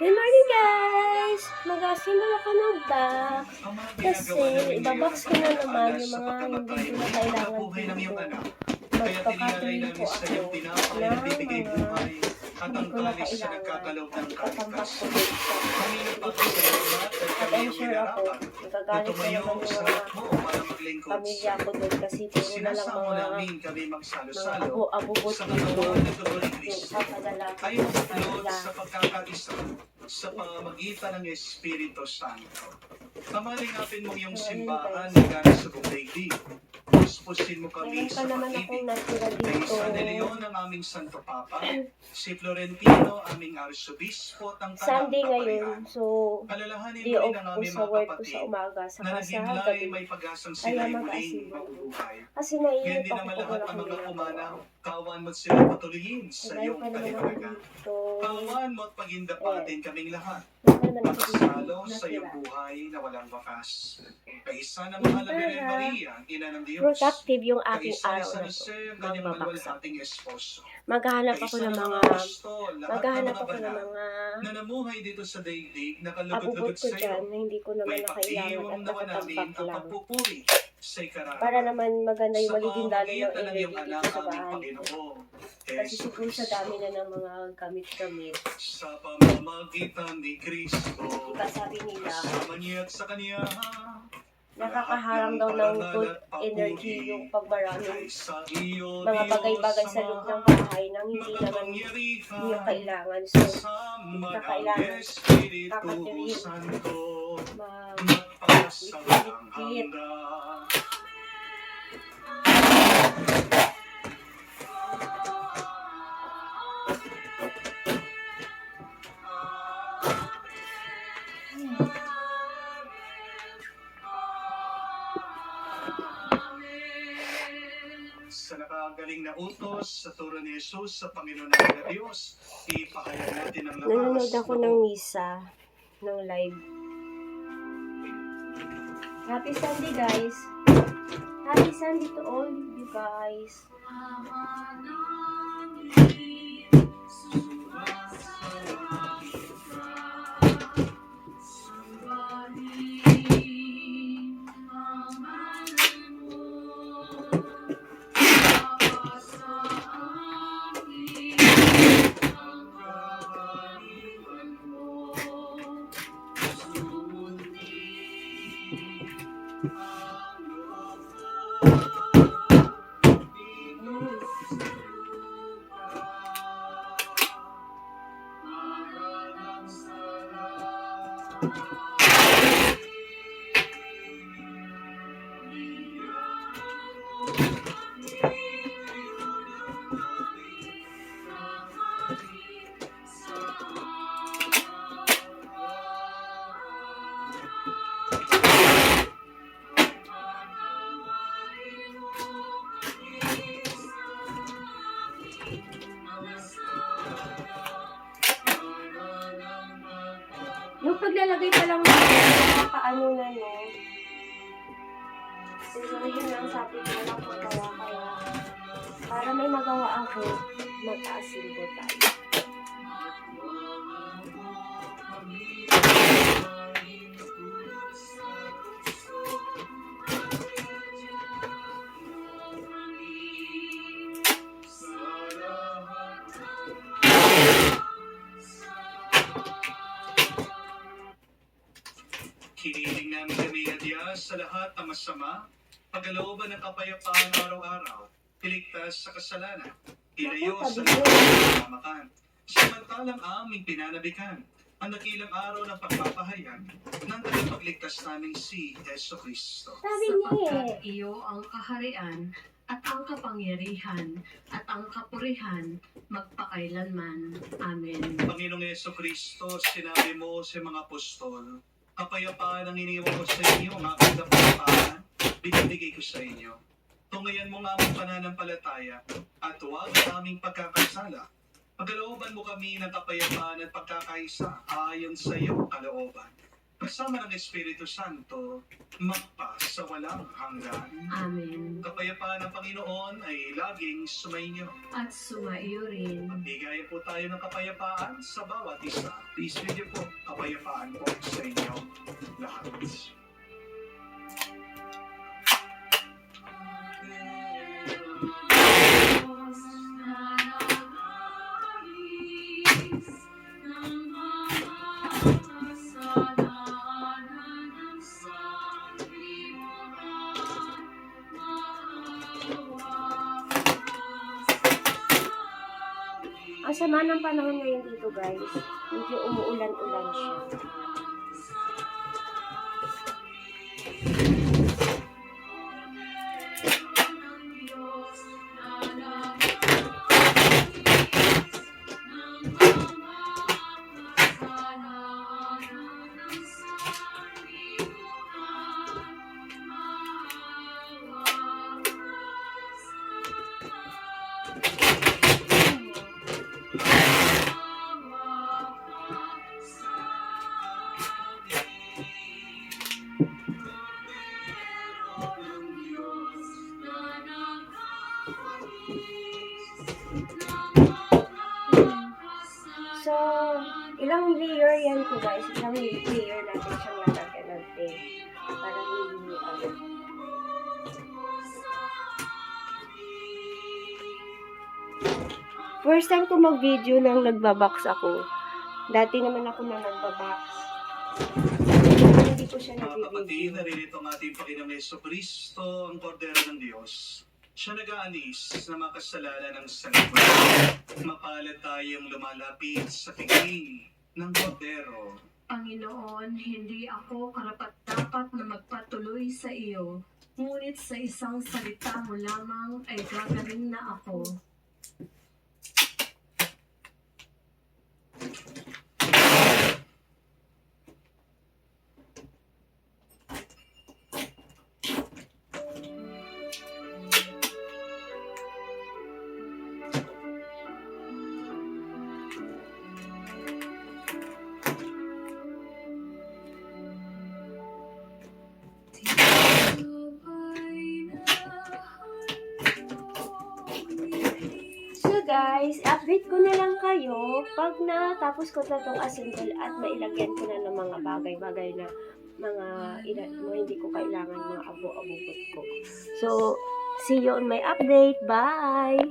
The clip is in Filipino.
Good morning guys! Mag-assemble ako ng box kasi ibabox ko na naman yung mga hindi ko na kailangan dito. Magpapatuloy po ako ng mga hindi ko na kailangan. Itatambak ko dito. At I'm sure ako, nagagalit na naman yung mga pamilya ko doon kasi puro na lang mga abubot dito yung papadala ko sa kanila. Sa pamamagitan ng Espiritu Santo. Pamalingapin mo yung simbahan na gano'n sa buong daigdig. Puspusin mo kami sa pag-ibig. Kay San De Leon ang aming Santo Papa, si Florentino aming Arsobispo at ang Sunday ngayon, so palalahanin di mo off rin ang ko aming sa mga work ko kapatid sa umaga sa na sa naghimlay gabi. may pag-asang Kaya sila'y muling mag-aasibo. mabubuhay. Kasi Ngayon naiinip din ako naman pag lahat wala ng akong mga ginagawa. pumanaw, kawan mo't sila patuloyin sa Ngayon iyong pa naman ako kaliwanagan. dito. Kawan mo't pagindapatin kaming lahat. Ngayon naman ako dito. Makasalo sa Natira. iyong buhay na walang wakas. Kaisa ng mahal na Birhen Maria, Ina ng Diyos. Productive yung aking Kaisa ni araw San na to. Jose, ang kanyang Magbabaksak. maluwalhating esposo. Maghahanap ako Kaisa ng ng mga apostol, lahat ng maghahanap mga ako ng banal mga na namuhay dito sa daigdig, abubot nakalugod-lugod ko sa dyan iyo. na hindi ko naman May na kailangan pakiiwang at naman namin nakatambak ang lang. pagpupuri sa ikararaman. Para naman maganda yung Sa maliging dalo ng pamamagitan ng energy iyong dito anak, sa aming bahay ko. Panginoon, Kasi Yesu siguro sa Cristo. dami na ng mga gamit-gamit. Sa pamamagitan ni Kristo, Diba sabi nila, kasama niya at sa Kanya, nakakaharang daw ng good energy yung pagmaraming mga bagay-bagay sa loob ng bahay nang hindi naman niyo kailangan. So, kakailangan kakatirin mag-lit. Sa nakagaling na utos sa turo ni Jesus sa Panginoon natin na Diyos, ipahayag natin ang lakas. Nanonood ako ng misa, ng live. Happy Sunday guys! Happy Sunday to all you guys! Yung paglalagay pa lang paano na no. Siguro yun lang sabi ko lang magawa kaya para may magawa ako, mag-aasimbo tayo. Hinihiling namin kami adya sa lahat ng masama, pagkalooban ng kapayapaan araw-araw, iligtas sa kasalanan, ilayo sa kapamakan. Samantalang aming pinanabikan, ang nakilang araw ng pagpapahayag ng tagapagligtas naming si Yesu Cristo. Sabi niya Sapagkat iyo ang kaharian at ang kapangyarihan at ang kapurihan magpakailanman. Amen. Panginoong Yesu Cristo, sinabi mo sa mga apostol, kapayapaan ang iniwan ko sa inyo, ang aking kapayapaan, binibigay ko sa inyo. Tungayan mo ang aming pananampalataya at huwag ang aming pagkakasala. Pagkalooban mo kami ng kapayapaan at pagkakaisa ayon sa iyong kalooban. kasama ng Espiritu Santo, magpa sa walang hanggan. Amen. Kapayapaan ng Panginoon ay laging sumainyo. At sumaiyo rin. Magbigayan po tayo ng kapayapaan sa bawat isa. Peace with you po. Kapayapaan po sa inyo lahat. Ang sama ng panahon ngayon dito guys. Medyo umuulan-ulan siya. So, ilang layer yan ko guys. Ilang layer natin siyang lalagyan ng tape. Para hindi First time ko mag-video nang nagbabox ako. Dati naman ako na nagbabox. Hindi ko siya Mga kapatid, nag-video. naririto ang ating Panginoong Jesucristo, ang kordero ng Diyos. Siya nag-aanis na makasalanan ng sanlibutan. Mapalad tayong lumalapit sa piling ng kordero. Panginoon, hindi ako karapat-dapat na magpatuloy sa iyo. Ngunit sa isang salita mo lamang ay gagaling na ako. So guys, update ko na lang kayo pag natapos ko na itong assemble at mailagyan ko na ng mga bagay-bagay na mga hindi ko kailangan mga abo-abubot ko. So, see you on my update. Bye!